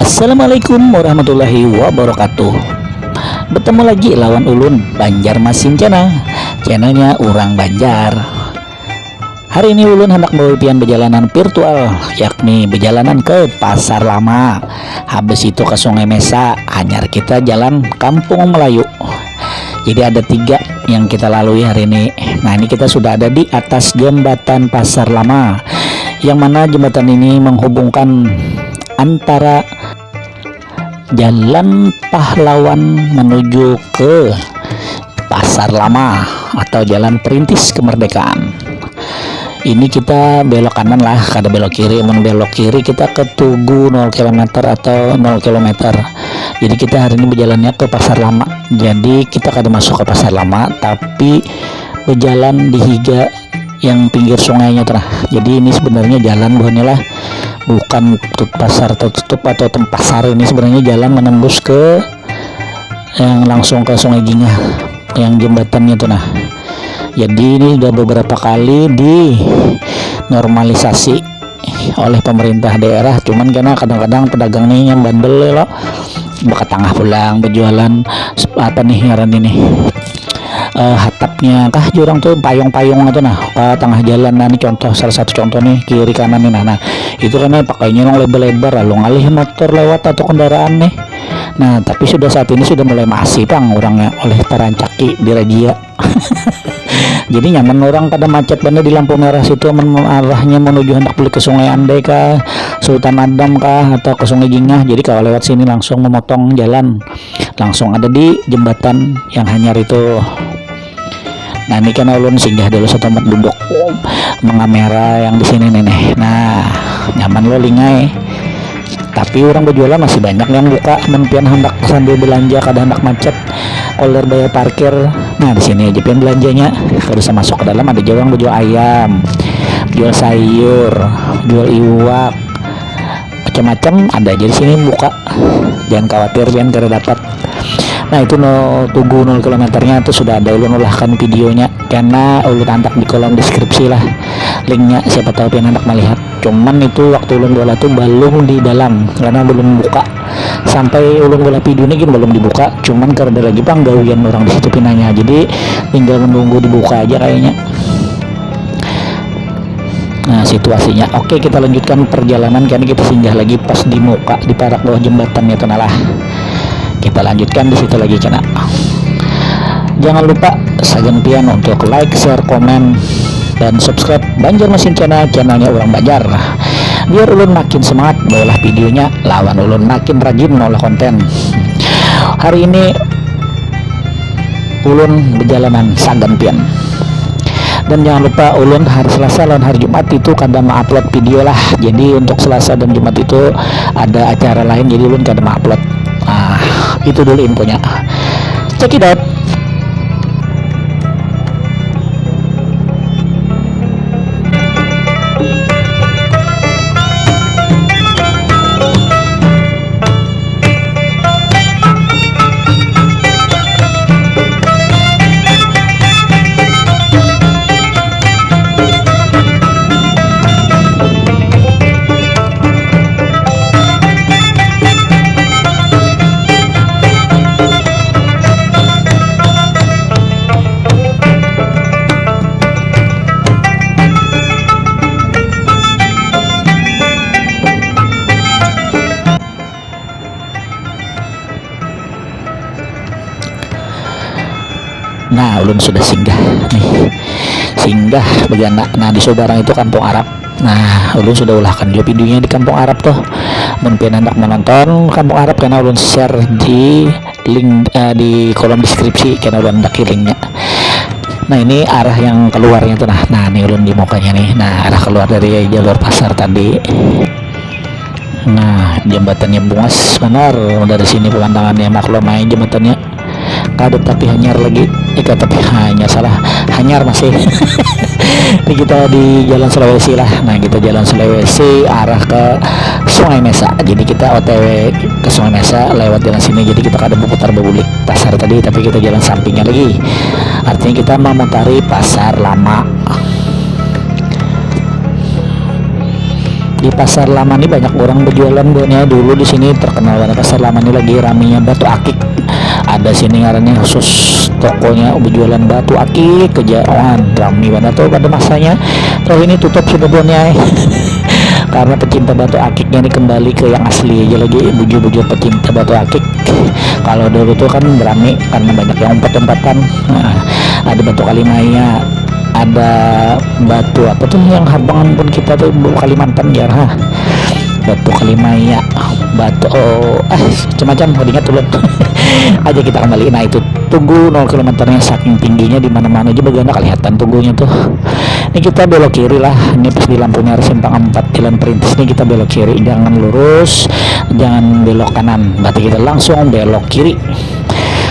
Assalamualaikum warahmatullahi wabarakatuh. Bertemu lagi lawan ulun Banjarmasin channelnya Urang Banjar. Hari ini ulun hendak melakukan perjalanan virtual, yakni perjalanan ke Pasar Lama. Habis itu ke Sungai Mesa, hanyar kita jalan Kampung Melayu. Jadi ada 3 yang kita lalui hari ini. Nah, ini kita sudah ada di atas jembatan Pasar Lama, yang mana jembatan ini menghubungkan antara Jalan Pahlawan menuju ke Pasar Lama atau Jalan Perintis Kemerdekaan. Ini kita belok kanan lah, kada belok kiri. Belok kiri kita ke Tugu 0 km atau 0 km. Jadi kita hari ini berjalannya ke Pasar Lama. Jadi kita kada masuk ke Pasar Lama, tapi berjalan di higa yang pinggir sungainya tuh. Jadi ini sebenarnya jalan bukan pasar tertutup atau tempat pasar. Ini sebenarnya jalan menembus ke yang langsung ke Sungai Jingah, yang jembatannya tuh. Jadi ini sudah beberapa kali dinormalisasi oleh pemerintah daerah, cuman karena kadang-kadang pedagang nih yang bandel loh, bakat tengah pulang berjualan apa nih ngaran ini hatapnya kah jurang tuh payung-payung itu ke tengah jalan. Nah, ini salah satu contoh nih, kiri kanan nih. Nah itu karena pakainya yang lebar-lebar lalu ngalih motor lewat atau kendaraan nih. Nah, tapi saat ini sudah mulai masih orangnya oleh tarancaki di razia. Jadi nyaman orang pada macet bener di lampu merah situ, arahnya menuju hendak beli ke Sungai Andai kah, Sultan Adam kah, atau ke Sungai Jingah. Jadi kalau lewat sini langsung memotong jalan, langsung ada di jembatan yang hanyar itu. Nah, ini kan ulun singgah dulu satu tempat duduk mengamera yang di sini nih. Nah, nyaman lo lingai. Tapi orang berjualan masih banyak yang buka, menpian hendak sambil belanja, kadang hendak macet, kolder bayar parkir. Nah, di sini aja pian belanjanya. Kalau bisa masuk ke dalam ada orang berjual ayam, jual sayur, jual iwak, macam-macam ada aja di sini buka. Jangan khawatir pian kada dapat. Nah, itu Tugu 0 km-nya itu sudah ada ulun ulahkan videonya, karena ulun antak di kolom deskripsi lah linknya, siapa tahu pian hendak melihat. Cuman itu waktu ulun bola tuh belum di dalam karena belum buka. Sampai ulun bola video ini belum dibuka, cuman karena lagi gawian orang di situ pinanya, jadi tinggal menunggu dibuka aja kayaknya. Nah, situasinya oke, kita lanjutkan perjalanan karena kita singgah lagi pas di muka di parak bawah jembatannya tuh lah. Kita lanjutkan di situ lagi kena. Jangan lupa sagan pian untuk like, share, komen, dan subscribe Banjarmasin channelnya Urang Banjar, biar ulun makin semangat mengolah videonya, lawan ulun makin rajin mengolah konten. Hari ini ulun berjalanan sagan pian, dan jangan lupa ulun hari Selasa dan hari Jumat itu kadang upload video lah. Jadi untuk Selasa dan Jumat itu ada acara lain, jadi ulun kadang upload. Itu dulu infonya. Check it out. Nah, ulun sudah singgah begana. Nah, di Sobarang itu Kampung Arab. Nah, ulun sudah ulahkan juga videonya di Kampung Arab tuh. Mungkin hendak menonton Kampung Arab karena ulun share di link di kolom deskripsi karena ulun hendak linknya. Nah, ini arah yang keluarnya tuh. Nah, ini ulun di mukanya nih. Nah, arah keluar dari jalur pasar tadi. Nah, jembatannya bungas benar. Dari sini pemandangannya maklum aja jembatannya. Kadut tapi hanyar lagi, tapi hanyar masih. Ini kita di Jalan Sulawesi lah. Nah, kita Jalan Sulawesi arah ke Sungai Mesa. Jadi kita OTW ke Sungai Mesa lewat jalan sini. Jadi kita kada berputar bebulik pasar tadi, tapi kita jalan sampingnya lagi. Artinya kita memutari Pasar Lama. di pasar lama nih banyak orang berjualan buatnya. Dulu di sini terkenal banget pasar lama ini, lagi raminya batu akik. Ada sini ngarannya khusus tokonya berjualan batu akik kejauhan, rami banget tuh pada masanya. Terus ini tutup sudah buatnya karena pecinta batu akiknya ini kembali ke yang asli aja lagi, bujur-bujur pecinta batu akik. Kalau dulu tuh kan rame karena banyak yang umpet-umpatan. Nah, ada batu Kalimaya, ada batu apa tuh yang Harbangan pun kita tuh Kalimantan ya, batu Kalimaya, batu macam-macam ingat dulu. Aja kita kembali. Nah itu Tugu 0 kilometernya saking tingginya, di mana-mana aja bagaimana kelihatan Tugunya tuh. Ini kita belok kiri lah, ini pas di lampu merah simpang 4 Jalan Perintis ini kita belok kiri, jangan lurus, jangan belok kanan, berarti kita langsung belok kiri.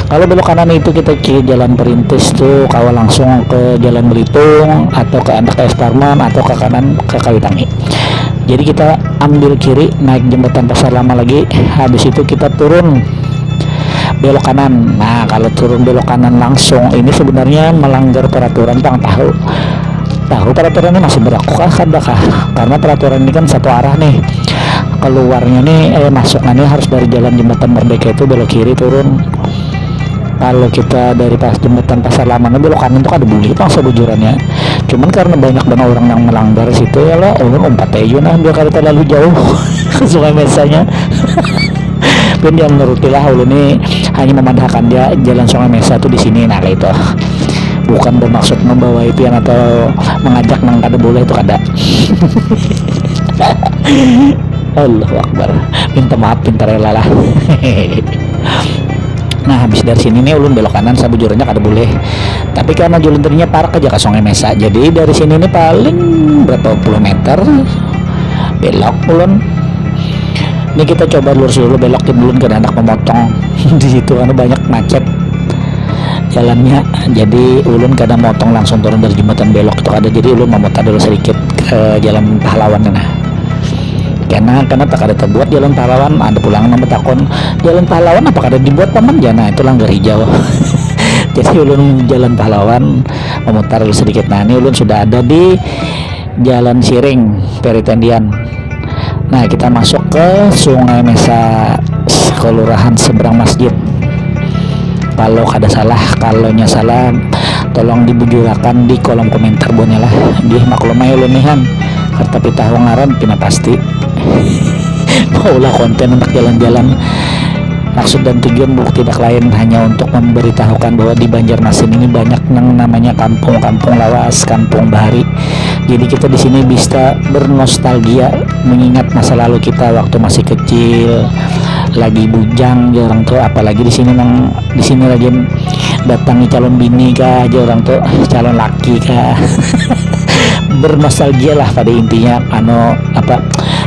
Kalau belok kanan itu kita ke Jalan Perintis tuh, kalau langsung ke Jalan Belitung atau ke Anak Esparman atau ke kanan ke Kawitangi. Jadi kita ambil kiri naik jembatan Pasar Lama lagi, habis itu kita turun belok kanan. Nah kalau turun belok kanan langsung ini sebenarnya melanggar peraturan, Bang. Tahu peraturannya masih berlaku kah? Karena peraturan ini kan satu arah nih, keluarnya nih masuknya harus dari jalan Jembatan Merdeka itu belok kiri turun. Kalau kita dari pas jembatan Pasar Lama belok kanan itu ada buli Bang sebujurannya. Cuman karena banyak banget orang yang melanggar situ ya lah, umpat aja nah biar kita lalu jauh ke Sungai Mesanya. Pun yang menurutilah ini hanya memandangkan dia jalan Sungai Mesa tuh di sini. Nah itu bukan bermaksud membawa impian atau mengajak nang kada boleh, itu kada. Allahu Akbar, minta maaf, pinta rela lah. Nah habis dari sini nih ulun belok kanan sabujurnya kada boleh, tapi karena jalan tadinya park aja ke Sungai Mesa, jadi dari sini nih paling berapa puluh meter belok ulun. Ini kita coba lurus dulu, belokin dulu ke anak memotong di situ karena banyak macet jalannya. Jadi ulun kadang motong langsung turun dari jembatan belok itu ada, jadi ulun memutar dulu sedikit ke Jalan Pahlawan. Nah karena tak ada terbuat Jalan Pahlawan, ada pulang nama takon Jalan Pahlawan apakah ada dibuat paman jana, itu langgar hijau. Jadi ulun Jalan Pahlawan memutar dulu sedikit. Nah ini ulun sudah ada di Jalan Siring Peritendian. Nah kita masuk ke Sungai Mesa, kelurahan seberang masjid. Kalau kada salah, kalaunya salah tolong dibujurakan di kolom komentar bonnya lah. Di maklumnya ulunihan tapi tahu ngaran pina pasti. Maulah konten untuk jalan-jalan. Maksud dan tujuan tidak lain hanya untuk memberitahukan bahwa di Banjarmasin ini banyak yang namanya kampung-kampung lawas, kampung bahari. Jadi kita di sini bisa bernostalgia, mengingat masa lalu kita waktu masih kecil, lagi bujang ya orang tua. Apalagi di sini lagi datangi calon bini kah, aja orang tua calon laki kah. Bernostalgia lah pada intinya,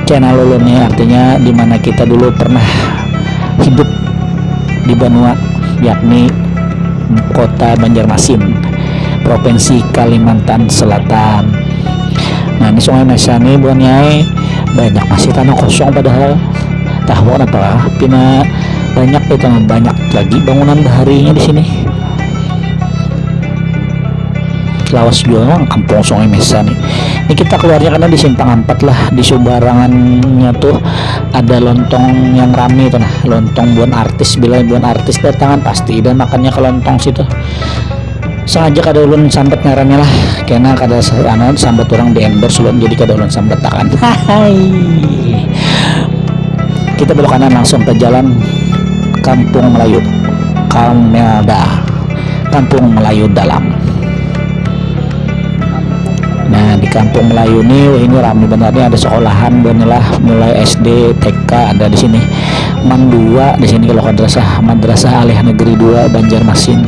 channel ulunnya, artinya dimana kita dulu pernah hidup di Banua, yakni kota Banjarmasin, provinsi Kalimantan Selatan. Nah ini Sungai Mesa nih buahnya banyak masih tanah kosong, padahal tahu apa pina banyak lagi bangunan baharinya di sini. Lawas juga kampung Sungai Mesa nih. Ini kita keluarnya karena di simpang 4 lah, di sebarangannya tuh ada lontong yang rame itu, nah lontong buan artis. Bila buan artis datangan pasti dan makannya ke lontong situ. Sengaja kada ulun sambat ngarannya lah, karena kada sambat orang di endorse ulun, jadi kada ulun sambat takan. Kita belok kanan langsung ke jalan Kampung Melayu, Kampung Melayu Dalam. Nah di Kampung Melayu ini ramai benarnya, ada sekolahan banilah mulai SD TK ada di sini. Man 2 di sini kalau Madrasah Alih Negeri 2 Banjarmasin.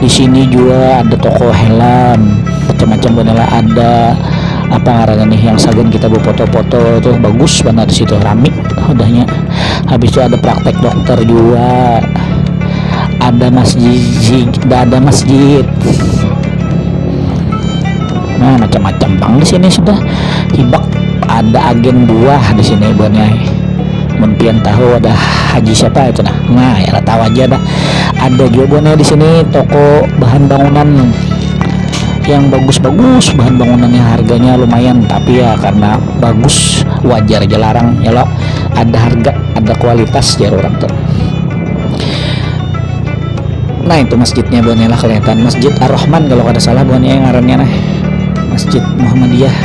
Di sini juga ada toko helm macam-macam banilah, ada apa ngarannya nih yang sagun kita buat foto-foto tuh bagus banget di situ, rame udahnya. Habis itu ada praktek dokter juga, ada masjid. Nah macam-macam bang di sini sudah hibak, ada agen buah di sini buahnya. Mungkin tahu ada haji siapa itu nah ya tahu aja dah. Ada juga buahnya di sini toko bahan bangunan yang bagus-bagus bahan bangunannya, harganya lumayan, tapi ya karena bagus wajar aja larang ya lo, ada harga ada kualitas jar orang tuh. Nah itu masjidnya buannya lah, kelihatan Masjid Ar-Rahman kalau kada salah buannya yang ngarannya nah, Masjid Muhammadiyah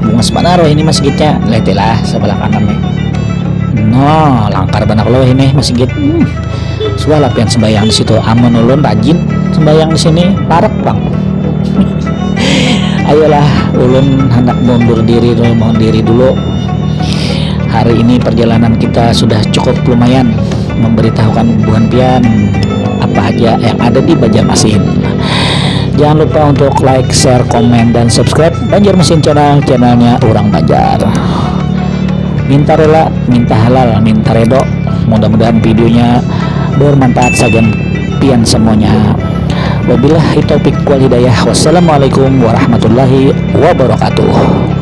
Bunga Sepanaro ini masjidnya, lihat lah sebelah kanan nih. No langkar banyak loh ini masjid. Suah lapian sembayang di situ, amun ulun rajin sembayang di sini parek bang. Ayolah ulun hendak mundur diri dulu, mohon diri dulu. Hari ini perjalanan kita sudah cukup lumayan memberitahukan buan pian apa aja yang ada di Banjarmasin. Jangan lupa untuk like, share, komen, dan subscribe Banjarmasin channel, channelnya orang Banjar. Minta rela, minta halal, minta redo. Mudah-mudahan videonya bermanfaat saja pian semuanya. Wabillahi taufik wal hidayah. Wassalamualaikum warahmatullahi wabarakatuh.